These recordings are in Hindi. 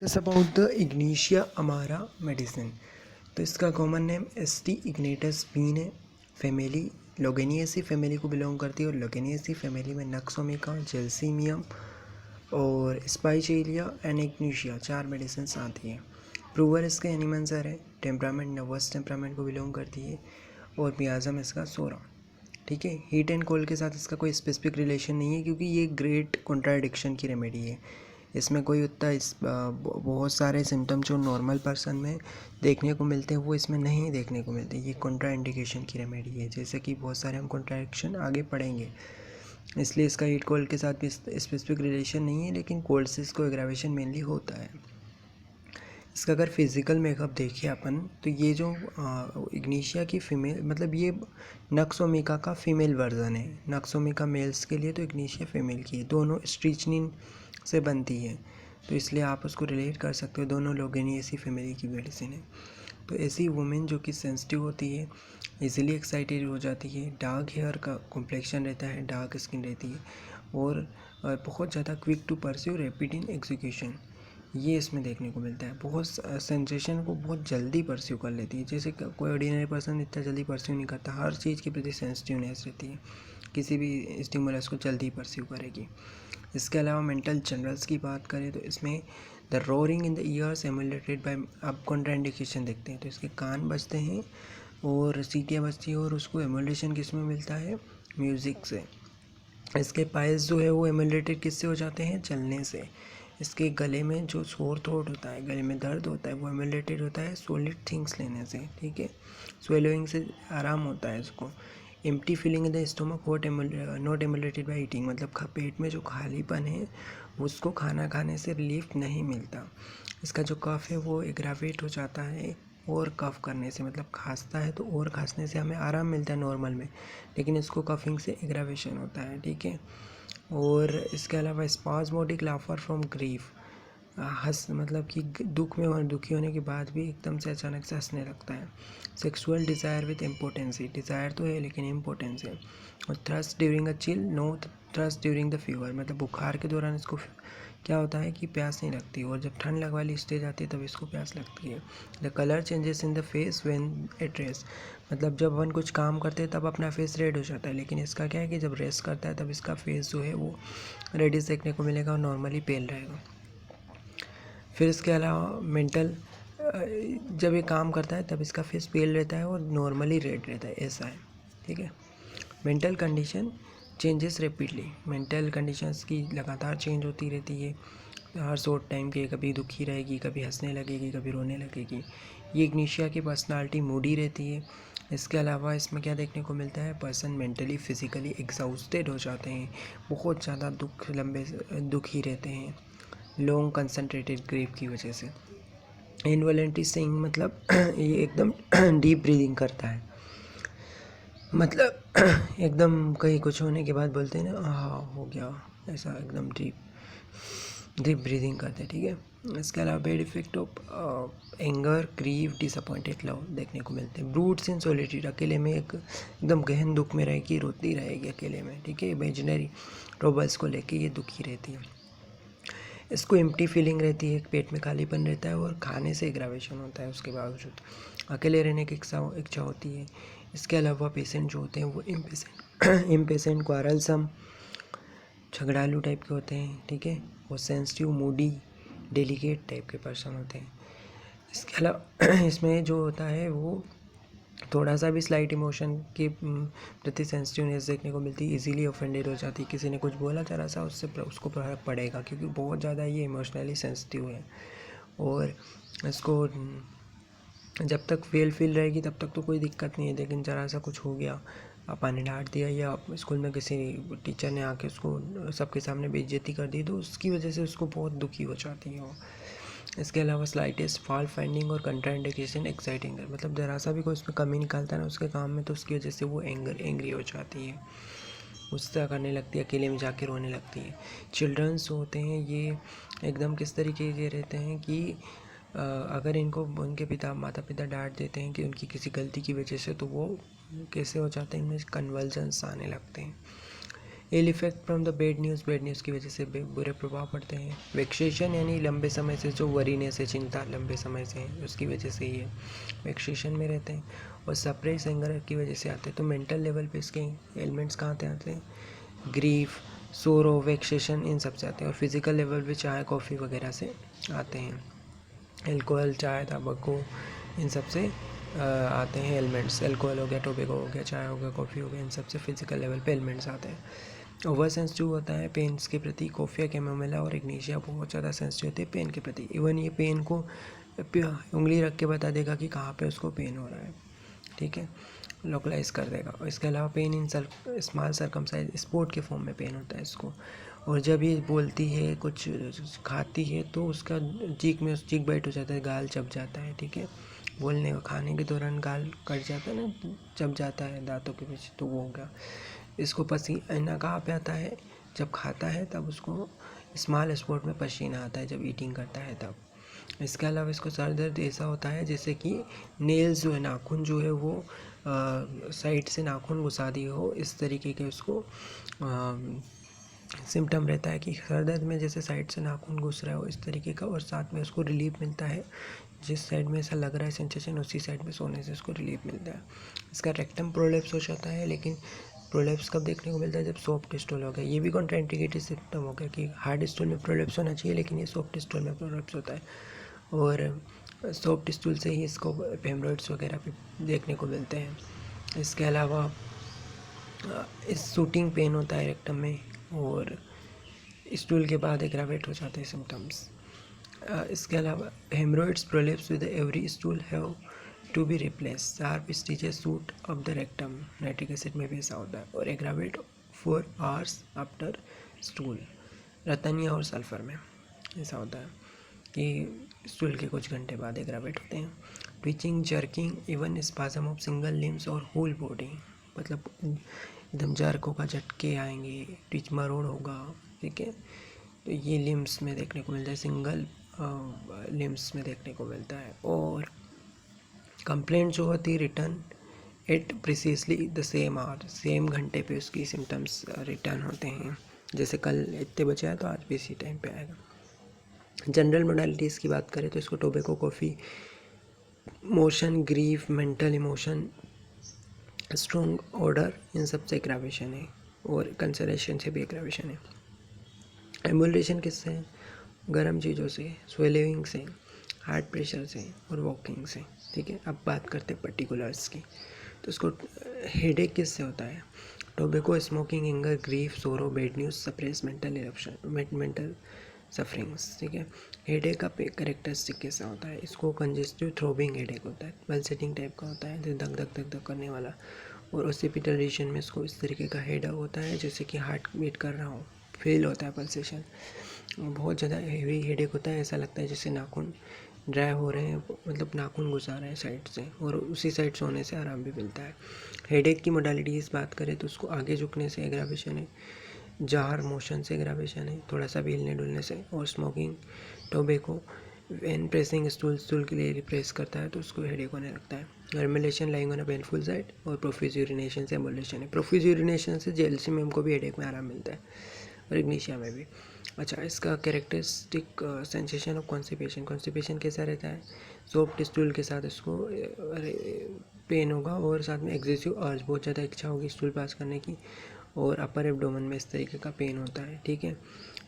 दिस अबाउट द इग्नीशिया अमारा मेडिसिन। तो इसका कॉमन नेम एस्टी इग्नेटस बीन है। फैमिली लोगेनिएसी फैमिली को बिलोंग करती है और लोगेनिएसी फैमिली में नक्सोमिका, जेल्सीमियम और स्पाइचेलिया एंड इग्नीशिया 4 मेडिसिन आती हैं। प्रूवर इसका एनिमंसर है। टेम्परामेंट नर्वस टेम्परामेंट को बिलोंग करती है और मियाज़म इसका सोरा। ठीक है, हीट एंड कोल्ड के साथ इसका कोई स्पेसिफिक रिलेशन नहीं है क्योंकि ये ग्रेट कॉन्ट्राडिक्शन की रेमेडी है। इसमें कोई उतना बहुत सारे सिम्टम जो नॉर्मल पर्सन में देखने को मिलते हैं वो इसमें नहीं देखने को मिलते। ये कॉन्ट्रा इंडिकेशन की रेमेडी है, जैसे कि बहुत सारे हम कॉन्ट्राडिक्शन आगे पढ़ेंगे। इसलिए इसका हीट कोल्ड के साथ भी स्पेसिफिक रिलेशन नहीं है, लेकिन कोल्ड से इसको एग्रावेशन मेनली होता है। इसका अगर फिज़िकल मेकअप देखें अपन तो ये जो इग्नीशिया की फीमेल मतलब ये नक्सोमिका का फीमेल वर्जन है। नक्सोमिका मेल्स के लिए तो इग्नीशिया फीमेल की है। दोनों स्ट्रीचनिन से बनती है, तो इसलिए आप उसको रिलेट कर सकते हो। दोनों लोगेनिएसी फैमिली की मेडिसिन है। तो ऐसी वुमेन जो कि सेंसिटिव होती है, इजीली एक्साइटेड हो जाती है, डार्क हेयर का कॉम्प्लेक्शन रहता है, डार्क स्किन रहती है और बहुत ज़्यादा quick to pursue, rapid in execution, ये इसमें देखने को मिलता है। बहुत सेंसेशन को बहुत जल्दी परस्यू कर लेती है, जैसे कोई ऑर्डिनरी पर्सन इतना जल्दी परस्यू नहीं करता। हर चीज़ के प्रति सेंसिटिवनेस रहती है, किसी भी स्टिमुलस को जल्दी परस्यू करेगी। इसके अलावा मेंटल जनरल्स की बात करें तो इसमें the roaring in the ears emulated by, अब कॉन्ट्राइंडिकेशन देखते हैं तो इसके कान बजते हैं और सीटियाँ बजती हैं और उसको एमुलेशन किस में मिलता है, म्यूज़िक से। इसके पाइल्स जो है वो एमुलेटेड किससे हो जाते हैं, चलने से। इसके गले में जो सोर थ्रोट होता है, गले में दर्द होता है, वो एमुलेटेड होता है सॉलिड थिंग्स लेने से। ठीक है, स्वेलोइंग से आराम होता है इसको। Empty feeling in the stomach not emulated by eating, मतलब पेट में जो खालीपन है उसको खाना खाने से रिलीफ नहीं मिलता। इसका जो कफ है वो एग्रावेट हो जाता है और कफ करने से, मतलब खांसता है तो और खांसने से हमें आराम मिलता है नॉर्मल में, लेकिन इसको कफिंग से एग्रावेशन होता है। ठीक है, और इसके अलावा स्पास्मोडिक लाफर फ्रॉम ग्रीफ, हंस मतलब कि दुख में और दुखी होने के बाद भी एकदम से अचानक से हंसने लगता है। Sexual desire with importancy, desire तो है लेकिन इम्पोर्टेंस है। और thrust during a chill, no thrust during the fever, मतलब बुखार के दौरान इसको क्या होता है कि प्यास नहीं लगती, और जब ठंड लग वाली स्टेज आती है तब इसको प्यास लगती है। The colour changes in the face when it rest, मतलब जब अपन कुछ काम करते हैं तब अपना फेस रेड हो जाता है, लेकिन इसका क्या है कि जब रेस्ट करता है तब इसका फेस जो है वो रेडिश देखने को मिलेगा और नॉर्मली पेल रहेगा। फिर इसके अलावा मेंटल, जब ये काम करता है तब इसका फेस पेल रहता है और नॉर्मली रेड रहता है, ऐसा है। ठीक है, mental condition changes rapidly, mental conditions की लगातार चेंज होती रहती है हर शॉर्ट टाइम के। कभी दुखी रहेगी, कभी हंसने लगेगी, कभी रोने लगेगी। ये इग्नीशिया की पर्सनालिटी मूडी रहती है। इसके अलावा इसमें क्या देखने को मिलता है, पर्सन मेंटली फिजिकली एग्जॉस्टेड हो जाते हैं, बहुत ज़्यादा दुखी रहते हैं लॉन्ग कंसनट्रेटेड ग्रीफ की वजह से। इनवॉलेंटरी स्विंग, मतलब ये एकदम डीप ब्रीदिंग करता है, मतलब एकदम कहीं कुछ होने के बाद बोलते हैं ना हाँ हो गया, ऐसा एकदम डीप ब्रीदिंग करते हैं। ठीक है, इसके अलावा bad effect of anger, grieve, disappointed love देखने को मिलते हैं। ब्रूड्स इन सॉलिट्यूड, अकेले में एकदम गहन दुख में रहेगी, रोती रहेगी अकेले में। ठीक है, इमेजिनरी ट्रबल्स को लेके ये दुखी रहती है। इसको एम्प्टी फीलिंग रहती है, पेट में खालीपन रहता है और खाने से एग्रावेशन होता है, उसके बावजूद अकेले रहने की इच्छा होती है। इसके अलावा पेशेंट जो होते हैं वो इम्पेशेंट, क्वारलसम, झगड़ालू टाइप के होते हैं। ठीक है, वो सेंसिटिव, मूडी, डेलिकेट टाइप के पर्सन होते हैं। इसके अलावा इसमें जो होता है वो थोड़ा सा भी स्लाइट इमोशन के प्रति सेंसिटिवनेस देखने को मिलती है, इजीली ऑफेंडेड हो जाती है। किसी ने कुछ बोला जरा सा उससे उसको प्रभाव पड़ेगा, क्योंकि बहुत ज़्यादा ये इमोशनली सेंसिटिव है। और इसको जब तक फील रहेगी तब तक तो कोई दिक्कत नहीं है, लेकिन ज़रा सा कुछ हो गया, पापा ने डांट दिया या स्कूल में किसी टीचर ने आके उसको सबके सामने बेइज्जती कर दी, तो उसकी वजह से उसको बहुत दुखी हो जाती है वो। इसके अलावा स्लाइटेस्ट फॉल्ट फाइंडिंग और कंट्राइंडिकेशन एक्साइटिंग, मतलब ज़रा सा भी कोई उसमें कमी निकालता है ना उसके काम में, तो उसकी वजह से वो एंग्री हो जाती है, गुस्सा करने लगती है, अकेले में जाके रोने लगती है। चिल्ड्रंस होते हैं ये एकदम किस तरीके के रहते हैं कि अगर इनको उनके माता पिता डांट देते हैं कि उनकी किसी गलती की वजह से, तो वो कैसे हो जाते हैं, इनमें कन्वल्जन्स आने लगते हैं। Ill effect from the bad news की वजह से बुरे प्रभाव पड़ते हैं। वेक्सेशन यानी लंबे समय से जो वरीनेस है, चिंता लंबे समय से है, उसकी वजह से ये वेक्सेशन में रहते हैं। और सप्रेस एंगर की वजह से आते हैं। तो मेंटल लेवल पे इसके एलिमेंट्स कहाँ से आते हैं? ग्रीफ, सोरो, वेक्सेशन, इन सब से आते हैं। और फिजिकल लेवल पे चाय कॉफ़ी वगैरह से आते हैं। एल्कोहल, चाय, तंबाकू, इन सब से आते हैं एलिमेंट्स। एल्कोहल हो गया, टोबैको हो गया, चाय हो गया, कॉफ़ी हो गया, इन सब से फिजिकल लेवल पे एलिमेंट्स आते हैं। ओवर सेंसिटिव होता है पेन्स के प्रति। कॉफिया, कैमोमिला और इग्निशिया बहुत ज़्यादा सेंसिटिव होते हैं पेन के प्रति। इवन ये पेन को उंगली रख के बता देगा कि कहाँ पे उसको पेन हो रहा है, ठीक है, लोकलाइज कर देगा। और इसके अलावा pain in small circumcise, spot के फॉर्म में पेन होता है इसको। और जब ये बोलती है, कुछ खाती है, तो उसका चीक बाइट हो जाता है, गाल चब जाता है, ठीक है। बोलने और खाने के दौरान गाल कट जाता है ना, चब जाता है दांतों के बीच, तो वो होगा। इसको पसीना कहाँ पे आता है? जब खाता है तब उसको स्मॉल स्पॉट में पसीना आता है, जब ईटिंग करता है तब। इसके अलावा इसको सर दर्द ऐसा होता है जैसे कि नेल्स जो है, नाखून जो है वो साइड से नाखून घुसा दिए हो, इस तरीके के उसको सिम्टम रहता है कि सर दर्द में जैसे साइड से नाखून घुस रहा हो, इस तरीके का। और साथ में उसको रिलीफ मिलता है, जिस साइड में ऐसा लग रहा है सेंसेशन, उसी साइड में सोने से उसको रिलीफ मिलता है। इसका रेक्टम प्रोलैप्स हो जाता है, लेकिन प्रोलैप्स कब देखने को मिलता है? जब सॉफ्ट स्टूल हो गया। ये भी कॉन्ट्राइंडिकेटेड सिम्टम हो गया कि हार्ड स्टूल में प्रोलैप्स होना चाहिए, लेकिन ये सॉफ्ट स्टूल में प्रोलैप्स होता है। और सॉफ्ट स्टूल से ही इसको हेमरॉइड्स वगैरह भी देखने को मिलते हैं। इसके अलावा इस शूटिंग पेन होता है रेक्टम में, और स्टूल के बाद एग्रावेट हो जाते हैं सिम्टम्स। इसके अलावा haemorrhoids prolapse with every stool have to be replace. Sharp stitches shoot off the rectum, nitric acid में भी ऐसा होता है। और aggravate 4 hours after stool, ratanhia और सल्फर में ऐसा होता है कि स्टूल के कुछ घंटे बाद एग्रावेट होते हैं। Twitching, jerking, even spasm of single limbs और होल बॉडी, मतलब एकदम जर्क होगा, झटके आएंगे, ट्विच मरोड़ होगा, ठीक है। तो ये लिम्स में देखने को मिलता है, सिंगल लिम्स में देखने को मिलता है। और कंप्लेंट जो होती है return at precisely the same hour, same घंटे पे उसकी सिम्टम्स रिटर्न होते हैं। जैसे कल इतने बजे आया तो आज भी इसी टाइम पे आएगा। जनरल मोडालिटीज़ की बात करें तो इसको tobacco, coffee, motion, grief, mental emotion, strong order, इन सब से एग्रावेशन है। और कंसलेशन से भी एग्रावेशन है। एम्बुलेशन किससे है? गर्म चीज़ों से, स्वेलिंग से, हार्ट प्रेशर से और वॉकिंग से, ठीक है। अब बात करते हैं पर्टिकुलर्स की। तो इसको हेडेक किससे होता है? टोबैको, स्मोकिंग, एंगर, ग्रीफ, सोरो, bad news, suppress, mental eruption, mental sufferings, ठीक है। हेडेक का कैरेक्टरिस्टिक कैसा होता है? इसको कंजेस्टिव थ्रोबिंग हेडेक होता है, पल्सेटिंग टाइप का होता है, धक धक धक धक करने वाला। और ओसिपिटल रीजन में इसको इस तरीके का हेडेक होता है जैसे कि हार्ट बीट कर रहा हो, फील होता है पल्सेशन। बहुत ज़्यादा हेवी हेडेक होता है, ऐसा लगता है जैसे नाखून ड्राई हो रहे हैं, मतलब नाखून घुसा रहे हैं साइड से, और उसी साइड से होने से आराम भी मिलता है। हेडेक की मोडालिटीज़ बात करें तो उसको आगे झुकने से एग्रावेशन है, जार मोशन से एग्रावेशन है, थोड़ा सा भी हिलने डुलने से। और smoking, tobacco, when pressing stool के लिए रिप्रेस करता है तो उसको हेडेक होने लगता है। रेमुलेशन, lying on a painful side, और प्रोफ्यूज यूरिनेशन से एम्बुलेशन है। प्रोफ्यूज यूरिनेशन से जेलसी में हमको भी हेडेक में आराम मिलता है, और इग्निशिया में भी। अच्छा, इसका कैरेक्टरिस्टिक सेंसेशन ऑफ कॉन्स्टिपेशन कैसा रहता है? सॉफ्ट स्टूल के साथ इसको पेन होगा, और साथ में एग्जेसिव अर्ज, बहुत ज़्यादा इच्छा होगी स्टूल पास करने की, और अपर एब्डोमेन में इस तरीके का पेन होता है, ठीक है।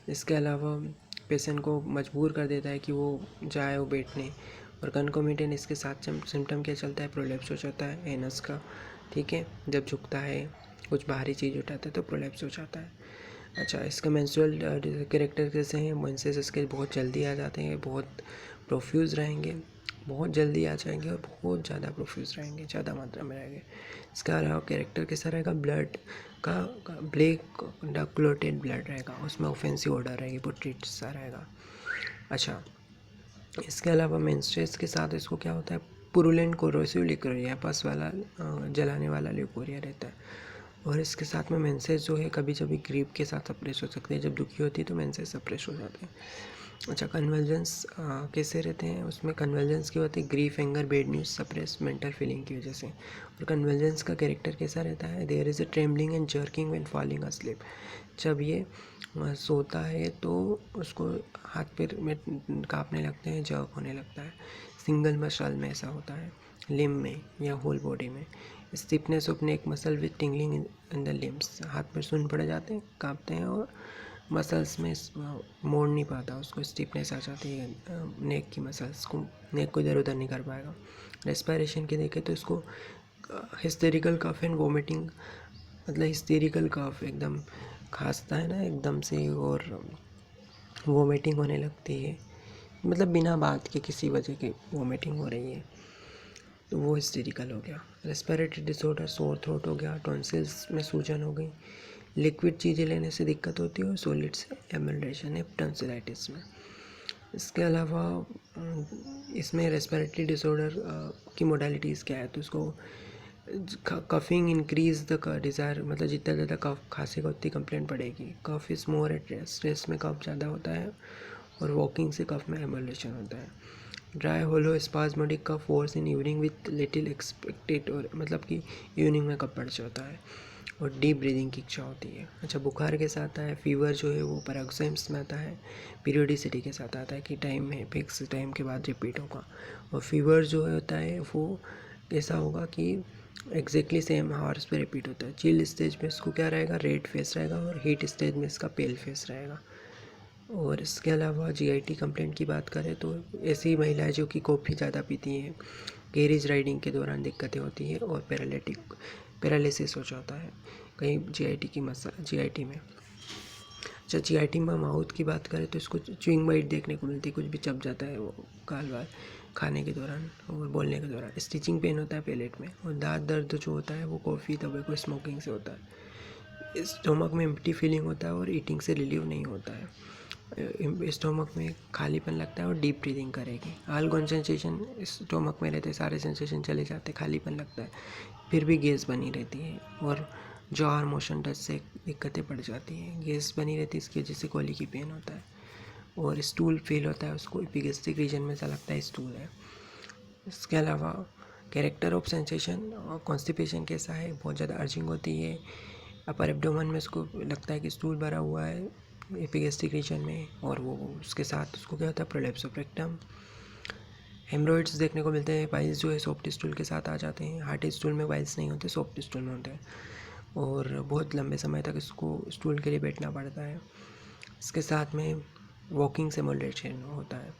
इसके अलावा पेशेंट को मजबूर कर देता है कि वो जाए वो बैठने। और कंकोमिटेंट इसके साथ सिम्टम क्या चलता है? प्रोलैप्स हो जाता है एनस का, ठीक है। जब झुकता है, कुछ बाहरी चीज़ उठाता है तो प्रोलैप्स हो जाता है। अच्छा, इसका मेंस्ट्रुअल कैरेक्टर कैसे हैं? मेंसेस इसके बहुत जल्दी आ जाते हैं, बहुत प्रोफ्यूज़ रहेंगे, बहुत जल्दी आ जाएंगे, और बहुत ज़्यादा प्रोफ्यूज़ रहेंगे, ज़्यादा मात्रा में रहेंगे। इसका अलावा कैरेक्टर कैसा रहेगा? ब्लड का ब्लैक डार्क क्लोटेड ब्लड रहेगा, उसमें ऑफेंसिव ऑर्डर रहेगी, पुट्रिट सा रहेगा। अच्छा, इसके अलावा मेंस्ट्रेस के साथ इसको क्या होता है? पुरुलेंट कोरोसिव लिकोरिया, पस वाला जलाने वाला लिकोरिया रहता है। और इसके साथ में मेंसेस जो है कभी कभी ग्रीप के साथ सप्रेस हो सकते हैं, जब दुखी होती है तो मेंसेस सप्रेस हो जाते हैं। अच्छा, कन्वर्जेंस कैसे रहते हैं, उसमें कन्वर्जेंस की होती है grief, anger, bad news, suppress mental feeling की वजह से। और कन्वर्जेंस का कैरेक्टर कैसा रहता है, there is a trembling and jerking when falling asleep. जब ये सोता है तो उसको हाथ पैर में कांपने लगते हैं, जर्क होने लगता है। सिंगल मसल में ऐसा होता है, लिम्ब में या होल बॉडी में। Stiffness of neck muscle with tingling in the limbs, हाथ पैर सुन्न पड़ जाते हैं, कांपते हैं और मसल्स में मोड़ नहीं पाता, उसको स्टिफनेस आ जाती है नेक की मसल्स को, नेक को इधर उधर नहीं कर पाएगा। रेस्पिरेशन की देखें तो इसको हिस्टेरिकल कफ एंड वोमिटिंग, मतलब हिस्टेरिकल कफ, एकदम खांसता है ना एकदम से और वोमिटिंग होने लगती है, मतलब बिना बात के किसी वजह की वोमिटिंग हो रही है तो वो हिस्टेरिकल हो गया। रेस्पिरेटरी डिसऑर्डर, सोर थ्रोट हो गया, टॉन्सिल्स में सूजन हो गई, लिक्विड चीज़ें लेने से दिक्कत होती है और सॉलिड से एमल्ट्रेशन है टॉन्सिलाइटिस में। इसके अलावा इसमें रेस्पिरेटरी डिसऑर्डर की मोडालिटीज़ क्या है, तो उसको कफिंग इंक्रीज द डिज़ायर, मतलब जितना ज़्यादा कफ खांसेगा उतनी कंप्लेंट पड़ेगी। कफ इज़ मोर एट स्ट्रेस में कफ ज़्यादा होता है और वॉकिंग से कफ में एमल्ट्रेशन होता है। Dry hollow spasmodic cough force in evening with little expected, और मतलब कि इवनिंग में कफ बढ़ जाता है और डीप ब्रीदिंग की इच्छा होती है। अच्छा, बुखार के साथ आता है, फीवर जो है वो पैराक्साइम्स में आता है, पीरियोडिसिटी के साथ आता है कि टाइम में फिक्स टाइम के बाद रिपीट होगा। और फीवर जो होता है वो ऐसा होगा कि एग्जैक्टली सेम हावर्स पे रिपीट होता है। चिल स्टेज में इसको क्या रहेगा, रेड फेस रहेगा, और हीट स्टेज में इसका पेल फेस रहेगा। और इसके अलावा जीआईटी कंप्लेंट की बात करें तो ऐसी महिलाएं जो कि कॉफ़ी ज़्यादा पीती हैं, कैरेज राइडिंग के दौरान दिक्कतें होती हैं और पैरालिसिस हो जाता है कहीं जीआईटी में। अच्छा, जीआईटी में माउथ की बात करें तो इसको च्युइंग बाइट देखने को मिलती है, कुछ भी चप जाता है वो काल बार खाने के दौरान और बोलने के दौरान। स्टिचिंग पेन होता है पेलेट में, और दांत दर्द जो होता है वो कॉफ़ी, तंबाकू, स्मोकिंग से होता है। स्टोमक में एम्प्टी फीलिंग होता है और ईटिंग से रिलीव नहीं होता है। स्टोमक में खालीपन लगता है और डीप ब्रीदिंग करेगी। ऑल सेंसेशन स्टोमक में रहते, सारे सेंसेशन चले जाते, खालीपन लगता है, फिर भी गैस बनी रहती है और जॉ और मोशन टच से दिक्कतें पड़ जाती हैं। गैस बनी रहती है, इसकी वजह से कॉली की पेन होता है और स्टूल फील होता है, उसको एपिगैस्ट्रिक रीजन में ऐसा लगता है स्टूल है। इसके अलावा कैरेक्टर ऑफ सेंसेशन और कॉन्स्टिपेशन कैसा है, बहुत ज़्यादा अर्जिंग होती है अपर एब्डोमेन में, उसको लगता है कि स्टूल भरा हुआ है एपिगैस्ट्रिक रीजन में, और वो उसके साथ उसको क्या होता है, प्रोलैप्स ऑफ रेक्टम। हेमरॉइड्स देखने को मिलते हैं, वाइल्स जो है सॉफ्ट स्टूल के साथ आ जाते हैं। हार्ड स्टूल में वाइल्स नहीं होते, सॉफ्ट स्टूल में होते हैं और बहुत लंबे समय तक इसको स्टूल के लिए बैठना पड़ता है। इसके साथ में वॉकिंग से मोलेशन होता है।